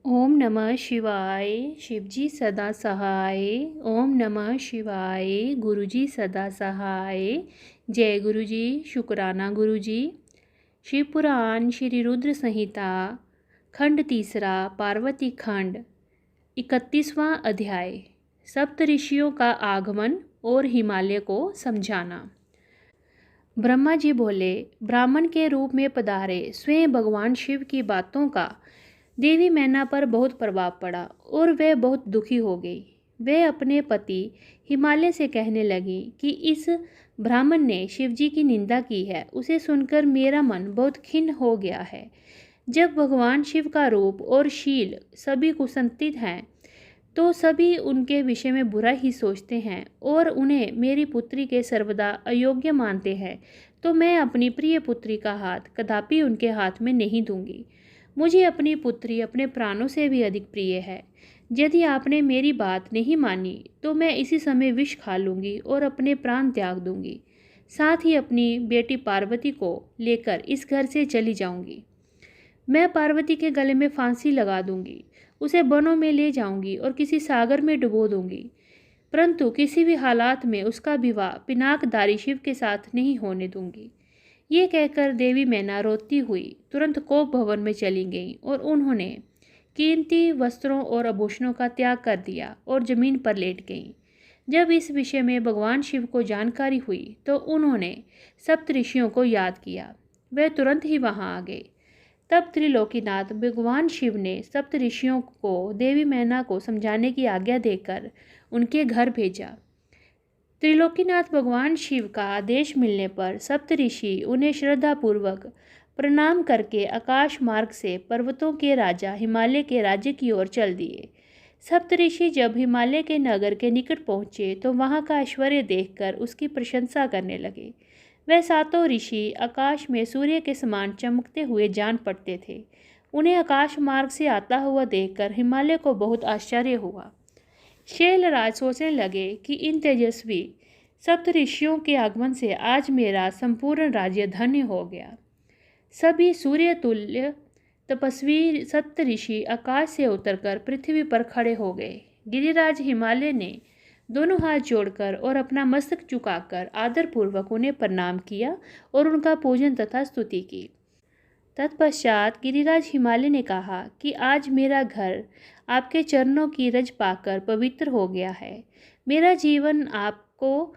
ओम नमः शिवाय। शिवजी सदा सहाय। ओम नमः शिवाय। गुरुजी सदा सहाय। जय गुरुजी। शुक्राना गुरुजी। शिव पुराण श्री रुद्र संहिता खंड तीसरा पार्वती खंड 31वां अध्याय सप्त ऋषियों का आगमन और हिमालय को समझाना। ब्रह्मा जी बोले, ब्राह्मण के रूप में पधारे स्वयं भगवान शिव की बातों का देवी मैना पर बहुत प्रभाव पड़ा और वह बहुत दुखी हो गई। वह अपने पति हिमालय से कहने लगी कि इस ब्राह्मण ने शिवजी की निंदा की है। उसे सुनकर मेरा मन बहुत खिन्न हो गया है। जब भगवान शिव का रूप और शील सभी कुसंतित हैं तो सभी उनके विषय में बुरा ही सोचते हैं और उन्हें मेरी पुत्री के सर्वदा अयोग्य मानते हैं, तो मैं अपनी प्रिय पुत्री का हाथ कदापि उनके हाथ में नहीं दूंगी। मुझे अपनी पुत्री अपने प्राणों से भी अधिक प्रिय है। यदि आपने मेरी बात नहीं मानी तो मैं इसी समय विष खा लूँगी और अपने प्राण त्याग दूंगी। साथ ही अपनी बेटी पार्वती को लेकर इस घर से चली जाऊंगी। मैं पार्वती के गले में फांसी लगा दूंगी, उसे वनों में ले जाऊंगी और किसी सागर में डुबो दूंगी, परंतु किसी भी हालात में उसका विवाह पिनाकधारी शिव के साथ नहीं होने दूंगी। ये कहकर देवी मैना रोती हुई तुरंत कोप भवन में चली गईं और उन्होंने कीमती वस्त्रों और आभूषणों का त्याग कर दिया और जमीन पर लेट गईं। जब इस विषय में भगवान शिव को जानकारी हुई तो उन्होंने सप्त ऋषियों को याद किया। वे तुरंत ही वहां आ गए। तब त्रिलोकीनाथ भगवान शिव ने सप्त ऋषियों को देवी मैना को समझाने की आज्ञा देकर उनके घर भेजा। त्रिलोकीनाथ भगवान शिव का आदेश मिलने पर सप्त ऋषि उन्हें श्रद्धापूर्वक प्रणाम करके आकाश मार्ग से पर्वतों के राजा हिमालय के राज्य की ओर चल दिए। सप्त ऋषि जब हिमालय के नगर के निकट पहुँचे तो वहाँ का ऐश्वर्य देखकर उसकी प्रशंसा करने लगे। वह सातों ऋषि आकाश में सूर्य के समान चमकते हुए जान पड़ते थे। उन्हें आकाश मार्ग से आता हुआ देखकर हिमालय को बहुत आश्चर्य हुआ। शैलराज सोचने लगे कि इन तेजस्वी सप्त ऋषियों के आगमन से आज मेरा संपूर्ण राज्य धन्य हो गया। सभी सूर्य तुल्य तपस्वी सप्त ऋषि आकाश से उतरकर पृथ्वी पर खड़े हो गए। गिरिराज हिमालय ने दोनों हाथ जोड़कर और अपना मस्तक झुकाकर आदरपूर्वक उन्हें प्रणाम किया और उनका पूजन तथा स्तुति की। तत्पश्चात गिरिराज हिमालय ने कहा कि आज मेरा घर आपके चरणों की रज पाकर पवित्र हो गया है। मेरा जीवन आपको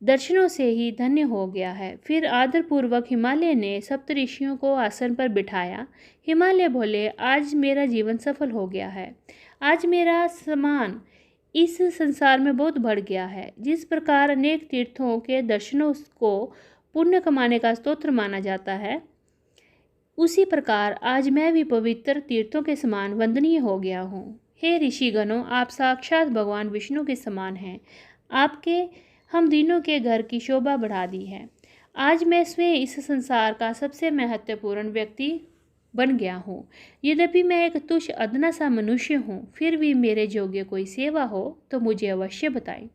दर्शनों से ही धन्य हो गया है। फिर आदरपूर्वक हिमालय ने सप्त ऋषियों को आसन पर बिठाया। हिमालय बोले, आज मेरा जीवन सफल हो गया है। आज मेरा सम्मान इस संसार में बहुत बढ़ गया है। जिस प्रकार अनेक तीर्थों के दर्शनों को पुण्य कमाने का स्तोत्र माना जाता है, उसी प्रकार आज मैं भी पवित्र तीर्थों के समान वंदनीय हो गया हूँ। हे ऋषिगणों, आप साक्षात भगवान विष्णु के समान हैं। आपके हम तीनों के घर की शोभा बढ़ा दी है। आज मैं स्वयं इस संसार का सबसे महत्वपूर्ण व्यक्ति बन गया हूँ। यद्यपि मैं एक तुच्छ अदना सा मनुष्य हूँ, फिर भी मेरे योग्य कोई सेवा हो तो मुझे अवश्य बताएं।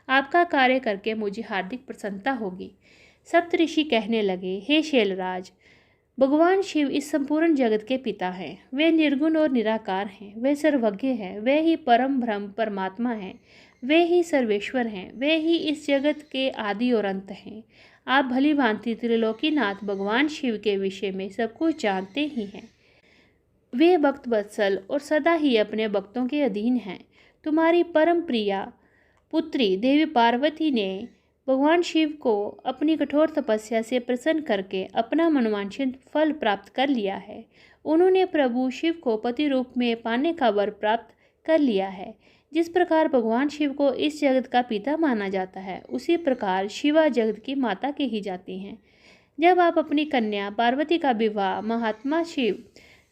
आपका कार्य करके मुझे हार्दिक प्रसन्नता होगी। सप्त ऋषि कहने लगे, हे शैलराज, भगवान शिव इस संपूर्ण जगत के पिता हैं। वे निर्गुण और निराकार हैं। वे सर्वज्ञ हैं। वे ही परम ब्रह्म परमात्मा हैं। वे ही सर्वेश्वर हैं। वे ही इस जगत के आदि और अंत हैं। आप भली भांति त्रिलोकीनाथ भगवान शिव के विषय में सब कुछ जानते ही हैं। वे भक्त वत्सल और सदा ही अपने भक्तों के अधीन हैं। तुम्हारी परम प्रिया पुत्री देवी पार्वती ने भगवान शिव को अपनी कठोर तपस्या से प्रसन्न करके अपना मनोवांछित फल प्राप्त कर लिया है। उन्होंने प्रभु शिव को पति रूप में पाने का वर प्राप्त कर लिया है। जिस प्रकार भगवान शिव को इस जगत का पिता माना जाता है, उसी प्रकार शिवा जगत की माता कही जाती हैं। जब आप अपनी कन्या पार्वती का विवाह महात्मा शिव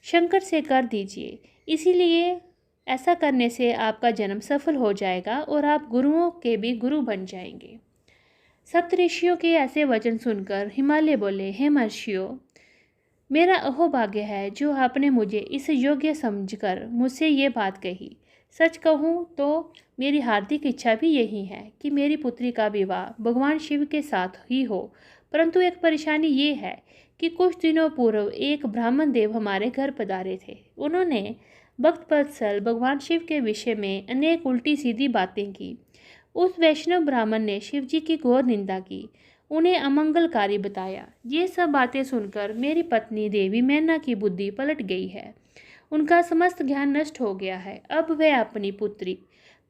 शंकर से कर दीजिए। इसीलिए ऐसा करने से आपका जन्म सफल हो जाएगा और आप गुरुओं के भी गुरु बन जाएंगे। सप्तऋषियों के ऐसे वचन सुनकर हिमालय बोले, हे महर्षियों, मेरा अहोभाग्य है जो आपने मुझे इस योग्य समझकर मुझसे ये बात कही। सच कहूँ तो मेरी हार्दिक इच्छा भी यही है कि मेरी पुत्री का विवाह भगवान शिव के साथ ही हो, परंतु एक परेशानी ये है कि कुछ दिनों पूर्व एक ब्राह्मण देव हमारे घर पधारे थे। उन्होंने भक्त वत्सल भगवान शिव के विषय में अनेक उल्टी सीधी बातें की। उस वैष्णव ब्राह्मण ने शिव जी की घोर निंदा की, उन्हें अमंगलकारी बताया। ये सब बातें सुनकर मेरी पत्नी देवी मैना की बुद्धि पलट गई है। उनका समस्त ज्ञान नष्ट हो गया है। अब वह अपनी पुत्री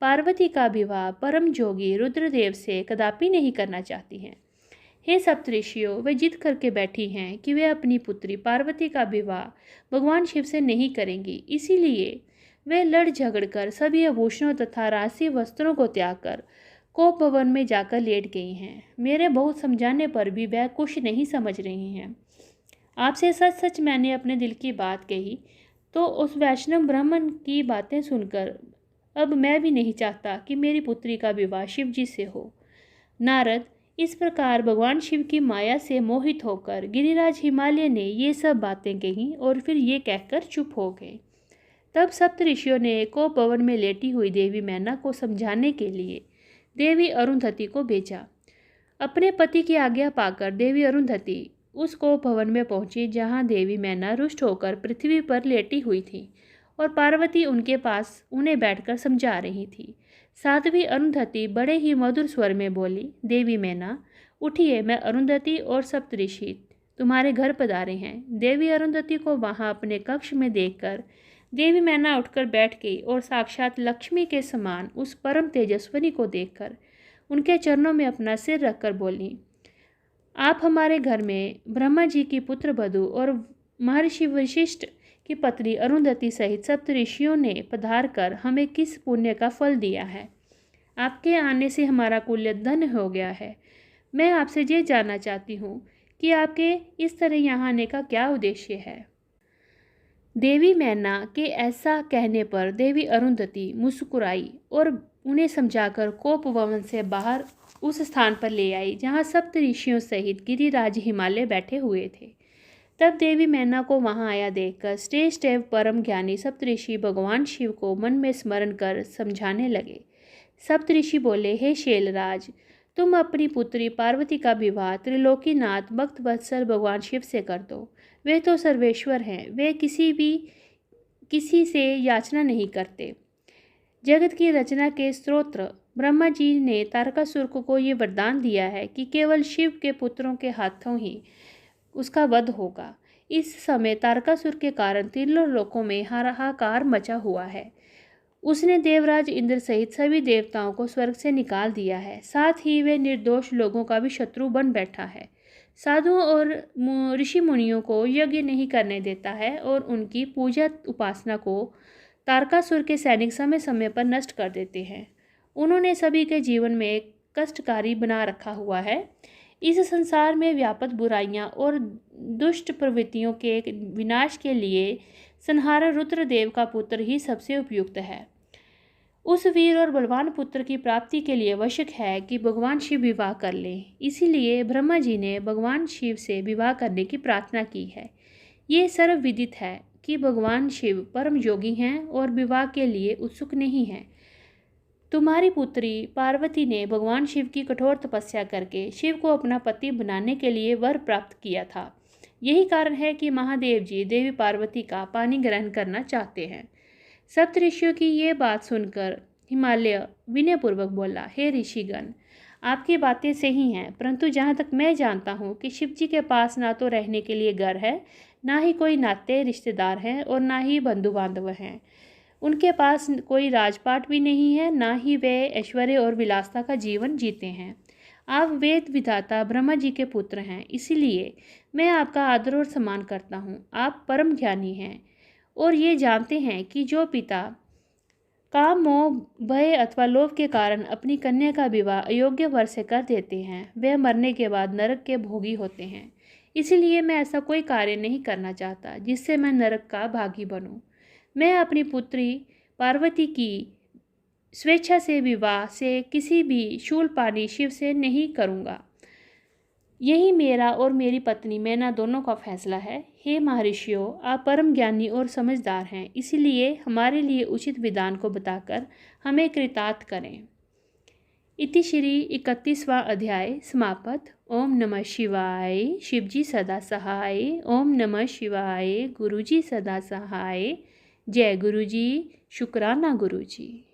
पार्वती का विवाह परम जोगी रुद्रदेव से कदापि नहीं करना चाहती हैं। हे सप्तऋषियों, वे जिद करके बैठी हैं कि वे अपनी पुत्री पार्वती का विवाह भगवान शिव से नहीं करेंगी। इसीलिए वे लड़ झगड़ कर सभी आभूषणों तथा राशि वस्त्रों को त्याग कर कोप भवन में जाकर लेट गई हैं। मेरे बहुत समझाने पर भी वह कुछ नहीं समझ रही हैं। आपसे सच सच मैंने अपने दिल की बात कही, तो उस वैष्णव ब्राह्मण की बातें सुनकर अब मैं भी नहीं चाहता कि मेरी पुत्री का विवाह शिव जी से हो। नारद, इस प्रकार भगवान शिव की माया से मोहित होकर गिरिराज हिमालय ने ये सब बातें कहीं और फिर ये कहकर चुप हो गए। तब सप्तऋषियों ने कोप भवन में लेटी हुई देवी मैना को समझाने के लिए देवी अरुंधति को भेजा। अपने पति की आज्ञा पाकर देवी अरुंधति उस कोप भवन में पहुंची, जहां देवी मैना रुष्ट होकर पृथ्वी पर लेटी हुई थी और पार्वती उनके पास उन्हें बैठकर समझा रही थी। साध्वी अरुंधति बड़े ही मधुर स्वर में बोली, देवी मैना उठिए, मैं अरुंधति और सप्तऋषि तुम्हारे घर पधारे हैं। देवी अरुंधति को वहां अपने कक्ष में देखकर देवी मैना उठकर बैठ गई और साक्षात लक्ष्मी के समान उस परम तेजस्विनी को देखकर उनके चरणों में अपना सिर रखकर बोली, आप हमारे घर में ब्रह्मा जी की पुत्र वधू और महर्षि वशिष्ठ की पत्नी अरुंधति सहित सप्तऋषियों ने पधार कर हमें किस पुण्य का फल दिया है। आपके आने से हमारा कुल्य धन्य हो गया है। मैं आपसे ये जानना चाहती हूँ कि आपके इस तरह यहाँ आने का क्या उद्देश्य है। देवी मैना के ऐसा कहने पर देवी अरुंधति मुस्कुराई और उन्हें समझाकर कोप भवन से बाहर उस स्थान पर ले आई जहाँ सप्तऋषियों सहित गिरिराज हिमालय बैठे हुए थे। तब देवी मैना को वहां आया देखकर श्रेष्ठ एवं परम ज्ञानी सप्तऋषि भगवान शिव को मन में स्मरण कर समझाने लगे। सप्तऋषि बोले, हे शैलराज, तुम अपनी पुत्री पार्वती का विवाह त्रिलोकीनाथ भक्त वत्सल भगवान शिव से कर दो। वे तो सर्वेश्वर हैं, वे किसी से याचना नहीं करते। जगत की रचना के स्रोत्र ब्रह्मा जी ने तारकासुर को ये वरदान दिया है कि केवल शिव के पुत्रों के हाथों ही उसका वध होगा। इस समय तारकासुर के कारण तीनों लोकों में हाहाकार मचा हुआ है। उसने देवराज इंद्र सहित सभी देवताओं को स्वर्ग से निकाल दिया है। साथ ही वे निर्दोष लोगों का भी शत्रु बन बैठा है। साधुओं और ऋषि मुनियों को यज्ञ नहीं करने देता है और उनकी पूजा उपासना को तारकासुर के सैनिक समय समय पर नष्ट कर देते हैं। उन्होंने सभी के जीवन में एक कष्टकारी बना रखा हुआ है। इस संसार में व्यापक बुराइयां और दुष्ट प्रवृत्तियों के विनाश के लिए संहार रुद्रदेव का पुत्र ही सबसे उपयुक्त है। उस वीर और बलवान पुत्र की प्राप्ति के लिए आवश्यक है कि भगवान शिव विवाह कर लें। इसीलिए ब्रह्मा जी ने भगवान शिव से विवाह करने की प्रार्थना की है। ये सर्वविदित है कि भगवान शिव परम योगी हैं और विवाह के लिए उत्सुक नहीं हैं। तुम्हारी पुत्री पार्वती ने भगवान शिव की कठोर तपस्या करके शिव को अपना पति बनाने के लिए वर प्राप्त किया था। यही कारण है कि महादेव जी देवी पार्वती का पानी ग्रहण करना चाहते हैं। सप्तऋषियों की ये बात सुनकर हिमालय विनयपूर्वक बोला, हे ऋषिगण, आपकी बातें सही हैं, परंतु जहाँ तक मैं जानता हूँ कि शिव जी के पास ना तो रहने के लिए घर है, ना ही कोई नाते रिश्तेदार हैं और ना ही बंधु बांधव हैं। उनके पास कोई राजपाट भी नहीं है, ना ही वे ऐश्वर्य और विलासता का जीवन जीते हैं। आप वेद विधाता ब्रह्मा जी के पुत्र हैं, इसीलिए मैं आपका आदर और सम्मान करता हूँ। आप परम ज्ञानी हैं और ये जानते हैं कि जो पिता काम, मोह, भय अथवा लोभ के कारण अपनी कन्या का विवाह अयोग्य वर से कर देते हैं, वे मरने के बाद नरक के भोगी होते हैं। इसीलिए मैं ऐसा कोई कार्य नहीं करना चाहता जिससे मैं नरक का भागी बनूं। मैं अपनी पुत्री पार्वती की स्वेच्छा से विवाह से किसी भी शूलपाणी शिव से नहीं करूँगा। यही मेरा और मेरी पत्नी मैना दोनों का फैसला है। हे महर्षियों, आप परम ज्ञानी और समझदार हैं, इसीलिए हमारे लिए उचित विधान को बताकर हमें कृतार्थ करें। इति श्री 31वां अध्याय समाप्त। ओम नमः शिवाय। शिवजी सदा सहाय। ओम नमः शिवाय। गुरुजी सदा सहाय। जय गुरुजी। शुक्राना गुरुजी।